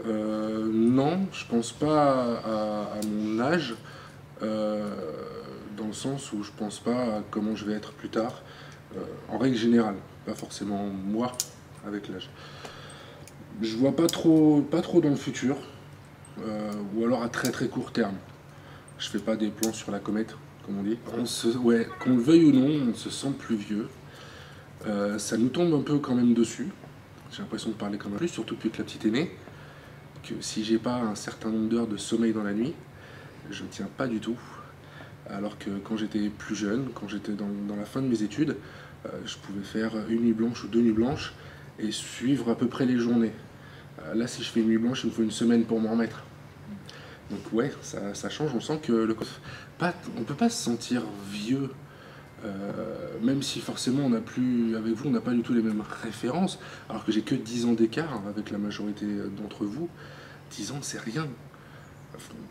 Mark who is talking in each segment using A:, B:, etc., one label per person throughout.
A: Non, je pense pas à mon âge, dans le sens où je pense pas à comment je vais être plus tard, en règle générale, pas forcément moi avec l'âge. Je vois pas trop dans le futur, ou alors à très très court terme. Je fais pas des plans sur la comète, comme on dit. Ouais, qu'on le veuille ou non, on se sent plus vieux. Ça nous tombe un peu quand même dessus. J'ai l'impression de parler comme un plus, surtout depuis que la petite est née. Que si j'ai pas un certain nombre d'heures de sommeil dans la nuit, je ne tiens pas du tout. Alors que quand j'étais plus jeune, quand j'étais dans la fin de mes études, je pouvais faire une nuit blanche ou deux nuits blanches et suivre à peu près les journées. Là, si je fais une nuit blanche, il me faut une semaine pour m'en remettre. Donc ouais, ça change. On sent que on ne peut pas se sentir vieux, même si forcément on n'a plus, avec vous, on n'a pas du tout les mêmes références, alors que j'ai que 10 ans d'écart avec la majorité d'entre vous. 10 ans, c'est rien.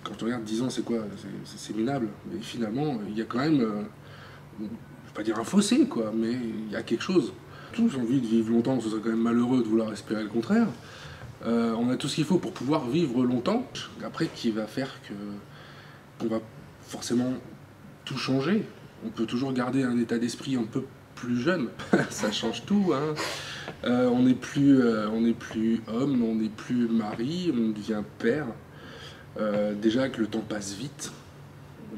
A: Quand on regarde 10 ans, c'est quoi? C'est minable. Mais finalement, il y a quand même, je ne vais pas dire un fossé, quoi, mais il y a quelque chose. Tous envie de vivre longtemps, ce serait quand même malheureux de vouloir espérer le contraire. On a tout ce qu'il faut pour pouvoir vivre longtemps. Après, qui va faire que qu'on va forcément tout changer? On peut toujours garder un état d'esprit un peu plus jeune. Ça change tout, hein. On n'est plus homme, on n'est plus mari, on devient père. Déjà que le temps passe vite,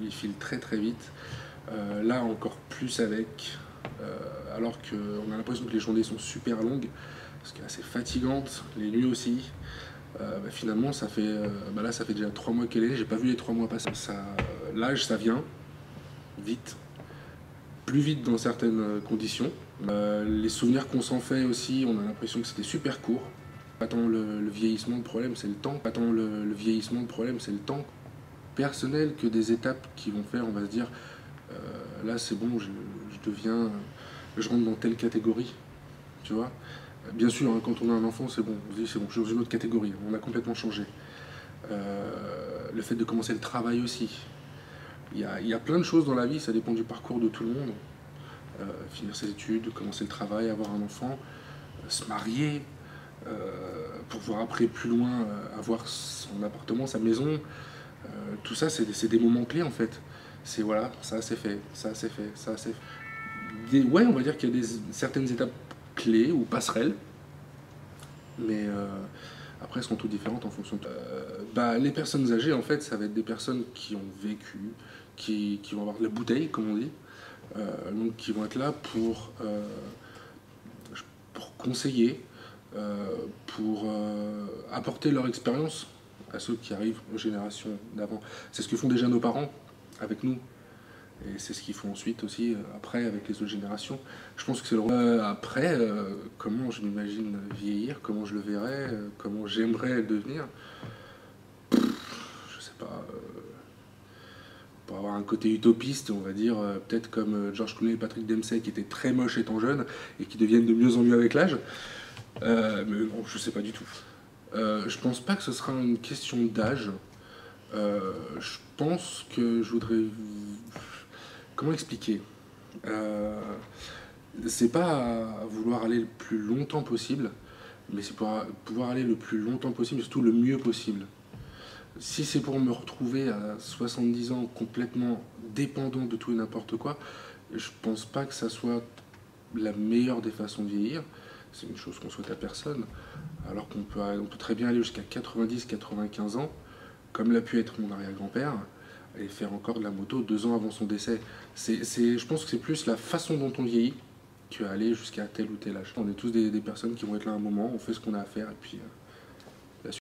A: il file très très vite. Là encore plus avec, alors qu'on a l'impression que les journées sont super longues, parce qu'elle est assez fatigante, les nuits aussi. Finalement, là, ça fait déjà 3 mois qu'elle est née, j'ai pas vu les 3 mois passer. L'âge, ça vient vite, plus vite dans certaines conditions. Les souvenirs qu'on s'en fait aussi, on a l'impression que c'était super court. Attends, le vieillissement, le problème, c'est le temps. Attends, le vieillissement, le problème, c'est le temps personnel que des étapes qui vont faire, on va se dire, là, c'est bon, je rentre dans telle catégorie, tu vois. Bien sûr, hein, quand on a un enfant, c'est bon, on se dit, c'est bon, je suis dans une autre catégorie, on a complètement changé. Le fait de commencer le travail aussi. Il y a plein de choses dans la vie, ça dépend du parcours de tout le monde. Finir ses études, commencer le travail, avoir un enfant, se marier, pour voir après plus loin, avoir son appartement, sa maison. Tout ça, c'est des moments clés en fait. C'est voilà, ça c'est fait, ça c'est fait, ça c'est fait. Ouais, on va dire qu'il y a certaines étapes clés ou passerelles, mais après elles seront toutes différentes en fonction les personnes âgées, en fait, ça va être des personnes qui ont vécu, qui vont avoir de la bouteille, comme on dit, donc qui vont être là pour conseiller, pour apporter leur expérience à ceux qui arrivent aux générations d'avant. C'est ce que font déjà nos parents avec nous. Et c'est ce qu'ils font ensuite aussi, après, avec les autres générations. Je pense que c'est le rôle. Après, comment je m'imagine vieillir, comment je le verrais, comment j'aimerais devenir. Je sais pas. Pour avoir un côté utopiste, on va dire, peut-être comme George Clooney et Patrick Dempsey, qui étaient très moches étant jeunes, et qui deviennent de mieux en mieux avec l'âge. Mais non, je sais pas du tout. Je pense pas que ce sera une question d'âge. Je pense que je voudrais... Comment expliquer? C'est pas à vouloir aller le plus longtemps possible, mais c'est pour pouvoir aller le plus longtemps possible, surtout le mieux possible. Si c'est pour me retrouver à 70 ans complètement dépendant de tout et n'importe quoi, je pense pas que ça soit la meilleure des façons de vieillir. C'est une chose qu'on souhaite à personne. Alors on peut très bien aller jusqu'à 90-95 ans, comme l'a pu être mon arrière-grand-père, et faire encore de la moto 2 ans avant son décès. Je pense que c'est plus la façon dont on vieillit qu'aller jusqu'à tel ou tel âge. On est tous des personnes qui vont être là un moment, on fait ce qu'on a à faire, et puis